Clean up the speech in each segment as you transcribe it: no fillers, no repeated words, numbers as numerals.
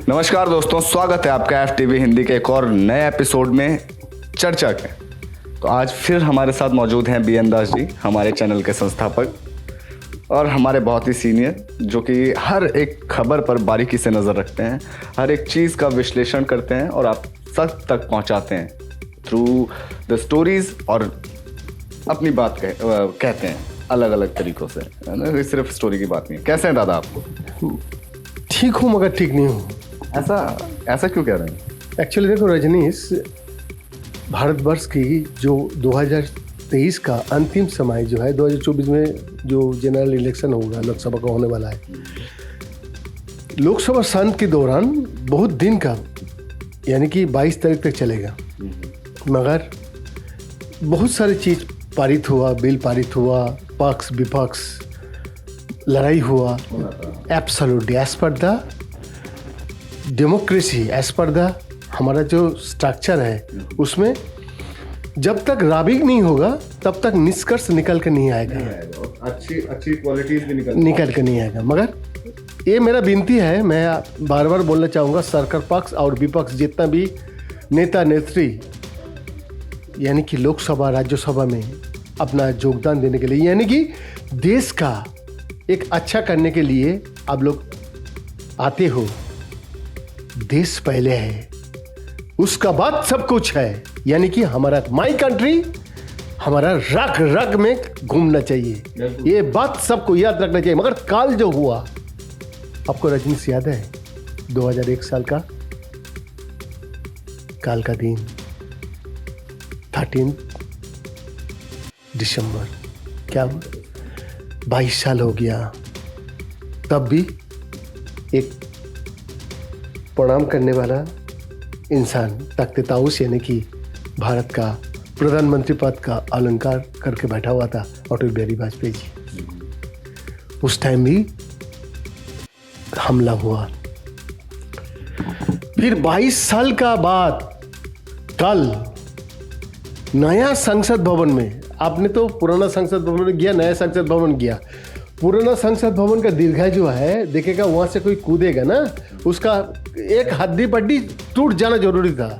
नमस्कार दोस्तों, स्वागत है आपका FTV हिंदी के एक और नए एपिसोड में चर्चा के। तो आज फिर हमारे साथ मौजूद हैं BN दास जी, हमारे चैनल के संस्थापक और हमारे बहुत ही सीनियर, जो कि हर एक खबर पर बारीकी से नज़र रखते हैं, हर एक चीज़ का विश्लेषण करते हैं और आप सब तक पहुंचाते हैं थ्रू द स्टोरीज और अपनी बात कहते हैं अलग अलग तरीक़ों से, सिर्फ स्टोरी की बात नहीं है। कैसे हैं दादा आपको? ठीक हूँ मगर ठीक नहीं हूँ। ऐसा क्यों कह रहे हैं? एक्चुअली देखो रजनीश, भारतवर्ष की जो 2023 का अंतिम समय जो है, 2024 में जो जनरल इलेक्शन होगा, लोकसभा का होने वाला है, लोकसभा सत्र के दौरान बहुत दिन का यानी कि 22 तारीख तक चलेगा, मगर बहुत सारी चीज़ पारित हुआ, बिल पारित हुआ, पक्ष विपक्ष लड़ाई हुआ। Absolutely as per the democracy, as per the हमारा जो स्ट्रक्चर है, उसमें जब तक राबिग नहीं होगा तब तक निष्कर्ष निकल कर नहीं आएगा, अच्छी क्वालिटीज भी निकल कर नहीं आएगा। मगर ये मेरा विनती है, मैं बार बार बोलना चाहूँगा, सरकार पक्ष और विपक्ष जितना भी नेता नेत्री यानी कि लोकसभा राज्यसभा में अपना योगदान देने के लिए, यानी कि देश का एक अच्छा करने के लिए आप लोग आते हो। देश पहले है, उसका बाद सब कुछ है, यानी कि हमारा माई कंट्री हमारा रग रग में घूमना चाहिए, ये बात सबको याद रखना चाहिए। मगर काल जो हुआ, आपको रजनीश याद है 2001 साल का काल का दिन, 13 दिसंबर, क्या 22 साल हो गया, तब भी एक प्रणाम करने वाला इंसान तख्त ताऊस यानी कि भारत का प्रधानमंत्री पद का अलंकार करके बैठा हुआ था, अटल बिहारी वाजपेयी जी। उस टाइम भी हमला हुआ। फिर 22 साल का बाद कल नया संसद भवन में, आपने तो पुराना संसद भवन में गया, नया संसद भवन गया, पुराना संसद भवन का दीर्घा जो है देखेगा, वहां से कोई कूदेगा ना, उसका एक हड्डी पट्टी टूट जाना जरूरी था।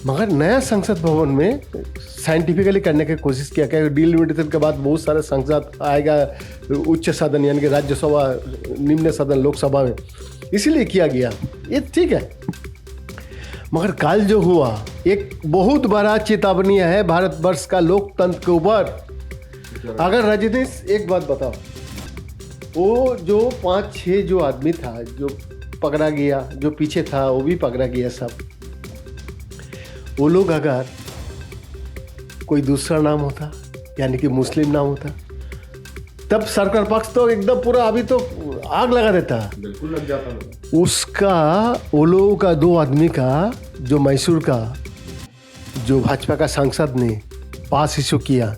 मगर नया संसद भवन में साइंटिफिकली करने की कोशिश किया गया। डिलिमिटेशन के बाद बहुत सारे संसद आएगा, उच्च सदन यानी कि राज्यसभा, निम्न सदन लोकसभा में, इसीलिए किया गया, ये ठीक है। मगर काल जो हुआ एक बहुत बड़ा चेतावनी है भारतवर्ष का लोकतंत्र के ऊपर। अगर रजनीश एक बात बताओ, वो जो 5-6 जो आदमी था जो पकड़ा गया, जो पीछे था वो भी पकड़ा गया, सब वो लोग अगर कोई दूसरा नाम होता यानी कि मुस्लिम नाम होता, तब सरकार पक्ष तो एकदम पूरा अभी तो आग लगा देता, बिल्कुल लग जाता। उसका वो लोगों का 2 आदमी का जो मैसूर का जो भाजपा का सांसद ने पास इशू किया,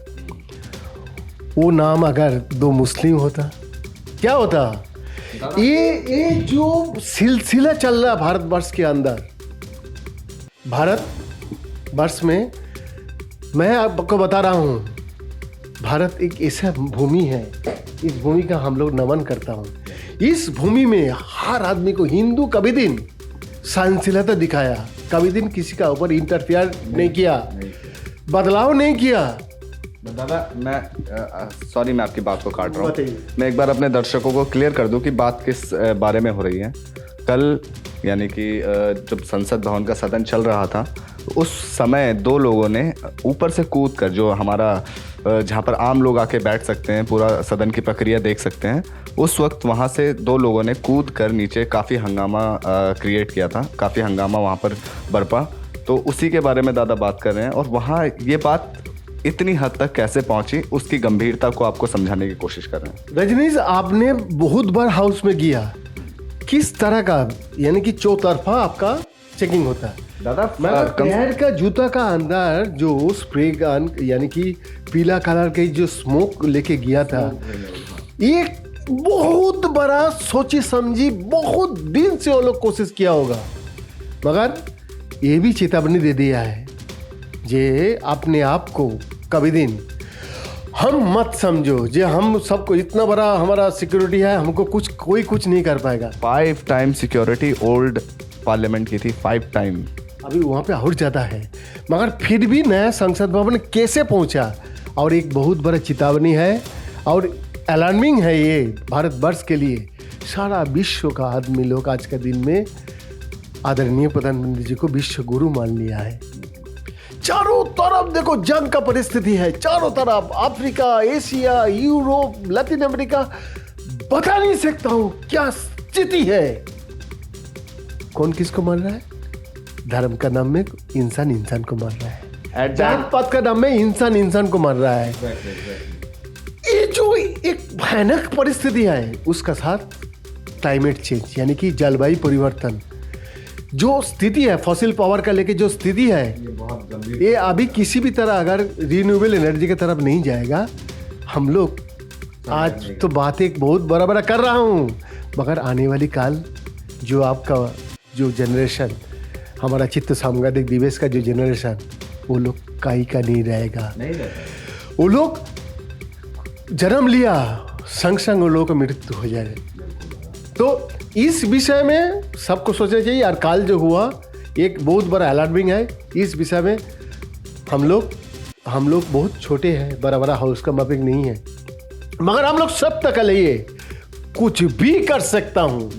वो नाम अगर 2 मुस्लिम होता, क्या होता? ये जो सिलसिला चल रहा भारतवर्ष के अंदर, भारतवर्ष में, मैं आपको बता रहा हूँ, भारत एक ऐसा भूमि है, इस भूमि का हम लोग नमन करता हूँ। इस भूमि में हर आदमी को, हिंदू कभी दिन सहनशीलता दिखाया, कभी दिन किसी का ऊपर इंटरफेयर नहीं किया, बदलाव नहीं किया। दादा सॉरी, मैं आपकी बात को काट रहा हूँ। मैं एक बार अपने दर्शकों को क्लियर कर दूं कि बात किस बारे में हो रही है। कल यानी कि जब संसद भवन का सदन चल रहा था, उस समय 2 लोगों ने ऊपर से कूद कर, जो हमारा जहाँ पर आम लोग आके बैठ सकते हैं, पूरा सदन की प्रक्रिया देख सकते हैं, उस वक्त वहाँ से 2 लोगों ने कूद कर नीचे काफ़ी हंगामा क्रिएट किया था, काफ़ी हंगामा वहाँ पर बरपा। तो उसी के बारे में दादा बात कर रहे हैं, और वहाँ ये बात इतनी हद तक कैसे पहुंची, उसकी गंभीरता को आपको समझाने की कोशिश कर रहे हैं। रजनीश, आपने बहुत बार हाउस में गया, किस तरह का यानी कि चौतरफा आपका चेकिंग होता है दादा। पैर का जूता का अंदर जो स्प्रे गन यानी कि पीला कलर के जो स्मोक लेके गया था, ये बहुत बड़ा सोची समझी बहुत दिन से वो लोग कोशिश किया होगा, मगर ये भी चेतावनी दे दिया है जे अपने आप को कभी दिन हम मत समझो जे हम सबको इतना बड़ा हमारा सिक्योरिटी है, हमको कोई कुछ नहीं कर पाएगा। 5 टाइम सिक्योरिटी ओल्ड पार्लियामेंट की थी, 5 टाइम। अभी वहाँ पे और ज़्यादा है, मगर फिर भी नया संसद भवन कैसे पहुँचा, और एक बहुत बड़ा चेतावनी है और अलार्मिंग है ये भारतवर्ष के लिए। सारा विश्व का आदमी लोग आज के दिन में आदरणीय प्रधानमंत्री जी को विश्व गुरु मान लिया है। चारों तरफ देखो जंग का परिस्थिति है, चारों तरफ Africa, Asia, Europe, Latin America, बता नहीं सकता हूं क्या स्थिति है। कौन किसको मार रहा है? धर्म का नाम में इंसान इंसान को मार रहा है, जात पात का नाम में इंसान इंसान को मार रहा है। ये जो एक भयानक परिस्थिति है, उसका साथ क्लाइमेट चेंज यानी कि जलवायु परिवर्तन जो स्थिति है, फॉसिल पावर का लेके जो स्थिति है, ये अभी किसी भी तरह अगर रिन्यूएबल एनर्जी की तरफ नहीं जाएगा, हम लोग आज तो बात एक बहुत बड़ा बड़ा कर रहा हूँ, मगर आने वाली काल जो आपका जो जनरेशन, हमारा चित्त सामगादिक दिवस का जो जनरेशन, वो लोग काई का नहीं रहेगा। वो लोग जन्म लिया, संग संग उन लोगों को मृत्यु हो जाएगा। तो इस विषय में सबको सोचना चाहिए। और काल जो हुआ एक बहुत बड़ा अलार्मिंग है। इस विषय में हम लोग बहुत छोटे हैं, बड़ा बड़ा हाउस का मापिक नहीं है, मगर हम लोग सत्य के लिए कुछ भी कर सकता हूँ।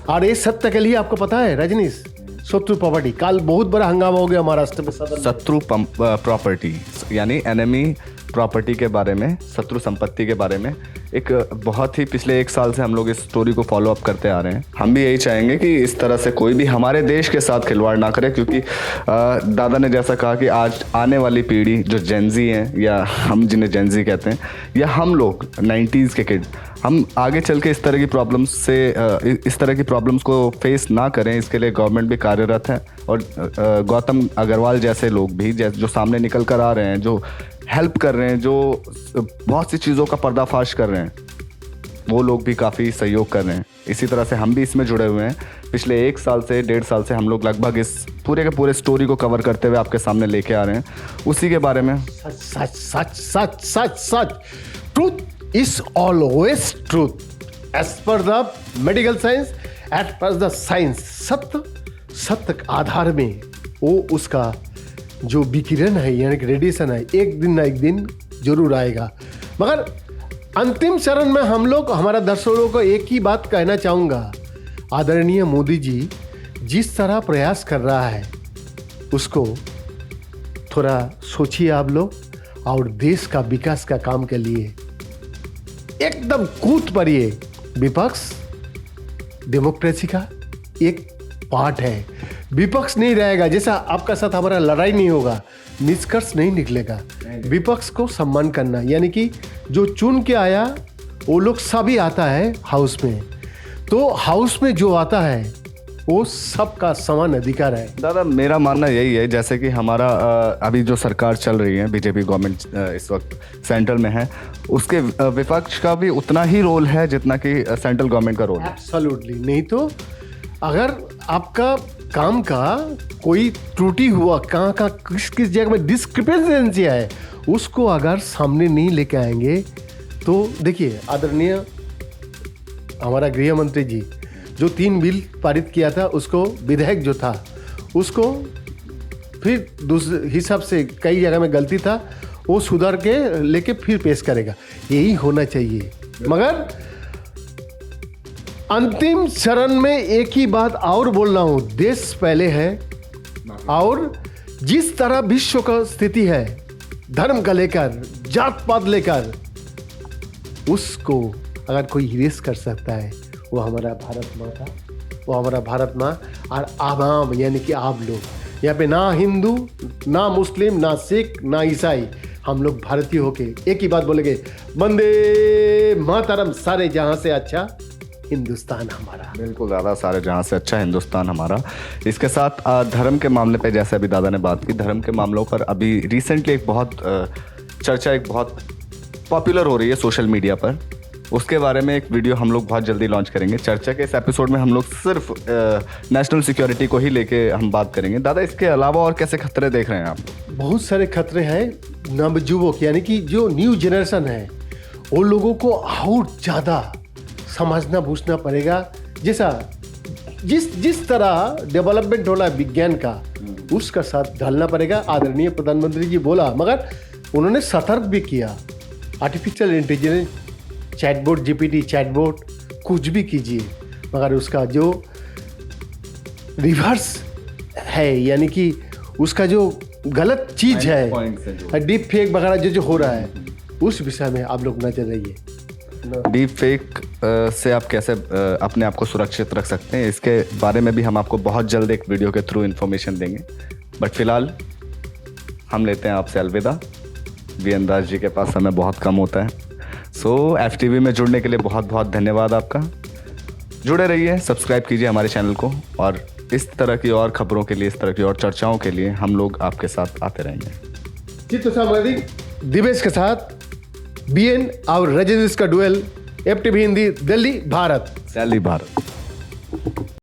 और ये सत्य के लिए आपको पता है रजनीश, शत्रु प्रॉपर्टी, काल बहुत बड़ा हंगामा हो गया महाराष्ट्र में। शत्रु प्रॉपर्टी यानी एनिमी प्रॉपर्टी के बारे में, शत्रु संपत्ति के बारे में एक बहुत ही पिछले 1 साल से हम लोग इस स्टोरी को फॉलो अप करते आ रहे हैं। हम भी यही चाहेंगे कि इस तरह से कोई भी हमारे देश के साथ खिलवाड़ ना करे, क्योंकि दादा ने जैसा कहा कि आज आने वाली पीढ़ी जो जेनजी हैं, या हम जिन्हें जेनजी कहते हैं, या हम लोग 90s के किड, हम आगे चल के इस तरह की प्रॉब्लम्स को फेस ना करें, इसके लिए गवर्नमेंट भी कार्यरत है। और गौतम अग्रवाल जैसे लोग भी जो सामने निकल कर आ रहे हैं, जो हेल्प कर रहे हैं, जो बहुत सी चीज़ों का पर्दाफाश कर रहे हैं, वो लोग भी काफ़ी सहयोग कर रहे हैं। इसी तरह से हम भी इसमें जुड़े हुए हैं। पिछले 1 साल से 1.5 साल से हम लोग लगभग इस पूरे के पूरे स्टोरी को कवर करते हुए आपके सामने लेके आ रहे हैं। उसी के बारे में सच सच सच सच सच truth is always truth as per the medical science, as per the science. सत्य के आधार में वो उसका जो विकिरण है यानी कि रेडिएशन है, एक दिन ना एक दिन जरूर आएगा। मगर अंतिम चरण में हम लोग, हमारा दर्शकों को एक ही बात कहना चाहूँगा, आदरणीय मोदी जी जिस तरह प्रयास कर रहा है उसको थोड़ा सोचिए आप लोग, और देश का विकास का काम के लिए एकदम कूद पड़िए। विपक्ष डेमोक्रेसी का एक पार्ट है, विपक्ष नहीं रहेगा, जैसा आपका साथ हमारा लड़ाई नहीं होगा, निष्कर्ष नहीं निकलेगा। विपक्ष को सम्मान करना, यानी कि जो चुन के आया वो लोग सभी आता है हाउस में, तो हाउस में जो आता है वो सबका समान अधिकार है। दादा मेरा मानना यही है, जैसे कि हमारा अभी जो सरकार चल रही है, बीजेपी गवर्नमेंट इस वक्त सेंट्रल में है, उसके विपक्ष का भी उतना ही रोल है जितना कि सेंट्रल गवर्नमेंट का रोल है। एब्सोल्युटली। नहीं तो अगर आपका काम का कोई त्रुटि हुआ, कहाँ किस जगह में डिस्क्रिपेंसी है, उसको अगर सामने नहीं लेके आएंगे तो देखिए, आदरणीय हमारा गृह मंत्री जी जो 3 बिल पारित किया था, उसको विधेयक जो था उसको फिर दूसरे हिसाब से कई जगह में गलती था, वो सुधार के लेके फिर पेश करेगा। यही होना चाहिए। मगर अंतिम चरण में एक ही बात और बोल रहा हूं, देश पहले है। और जिस तरह विश्व का स्थिति है, धर्म का लेकर, जात पात लेकर, उसको अगर कोई इरेज कर सकता है वो हमारा भारत माँ था, वो हमारा भारत माँ। और आवाम यानी कि आप लोग यहाँ पे ना हिंदू, ना मुस्लिम, ना सिख, ना ईसाई, हम लोग भारतीय होके एक ही बात बोलेंगे, वंदे मातरम, सारे जहां से अच्छा हिंदुस्तान हमारा। बिल्कुल दादा, सारे जहाँ से अच्छा हिंदुस्तान हमारा। इसके साथ धर्म के मामले पे, जैसे अभी दादा ने बात की, धर्म के मामलों पर अभी रिसेंटली एक बहुत चर्चा, एक बहुत पॉपुलर हो रही है सोशल मीडिया पर, उसके बारे में एक वीडियो हम लोग बहुत जल्दी लॉन्च करेंगे। चर्चा के इस एपिसोड में हम लोग सिर्फ नेशनल सिक्योरिटी को ही लेके हम बात करेंगे। दादा, इसके अलावा और कैसे खतरे देख रहे हैं आप? बहुत सारे खतरे हैं। नवयुवक यानी कि जो न्यू जनरेशन है उन लोगों को और ज़्यादा समझना बूझना पड़ेगा। जैसा जिस तरह डेवलपमेंट हो रहा है विज्ञान का, उसका साथ ढलना पड़ेगा। आदरणीय प्रधानमंत्री जी बोला, मगर उन्होंने सतर्क भी किया। Artificial intelligence, chatbot, GPT chatbot, कुछ भी कीजिए, मगर उसका जो रिवर्स है यानी कि उसका जो गलत चीज़ है, डीप फेक वगैरह जो हो रहा है, उस विषय में आप लोग नजर रहिए। डीप फेक से आप कैसे अपने आप को सुरक्षित रख सकते हैं, इसके बारे में भी हम आपको बहुत जल्द एक वीडियो के थ्रू इन्फॉर्मेशन देंगे। बट फिलहाल हम लेते हैं आपसे अलविदा। वीएन दास जी के पास समय बहुत कम होता है। सो FTV में जुड़ने के लिए बहुत बहुत धन्यवाद आपका। जुड़े रहिए, सब्सक्राइब कीजिए हमारे चैनल को, और इस तरह की और खबरों के लिए, इस तरह की और चर्चाओं के लिए हम लोग आपके साथ आते रहेंगे। दिवेश के साथ BN और रजनीश का डुएल, FTV हिंदी, दिल्ली, भारत। दिल्ली, भारत।